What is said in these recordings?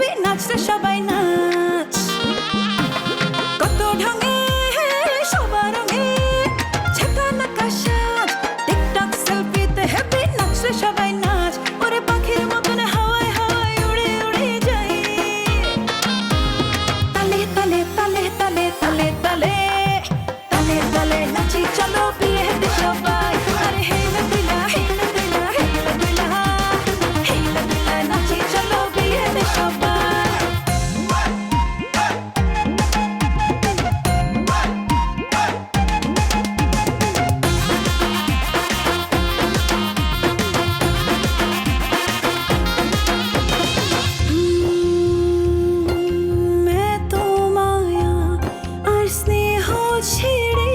heavy নাচরে সবাই নাচ কত ঢঙে সবার রঙে ঝাঁকানাকা সাজ টিকটক সেলফিতে হেবি নাচরে সবাই নাচ ওরে পাখির মতন হাওয়ায় হাওয়ায় উড়ে উড়ে যাই তালে তালে তালে তালে তালে তালে তালে তালে নাচি চলো বিয়েতে সবাই আরে হেলা দুলা হেলা দুলা হেলা দুলা হেলা দুলা নাচি চলো বিয়েতে সবাই এত মায়া আর স্নেহ ছেড়ে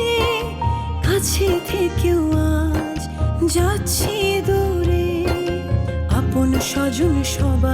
কাছে থেকেও আজ যাচ্ছি দূরে আপন স্বজন সবাই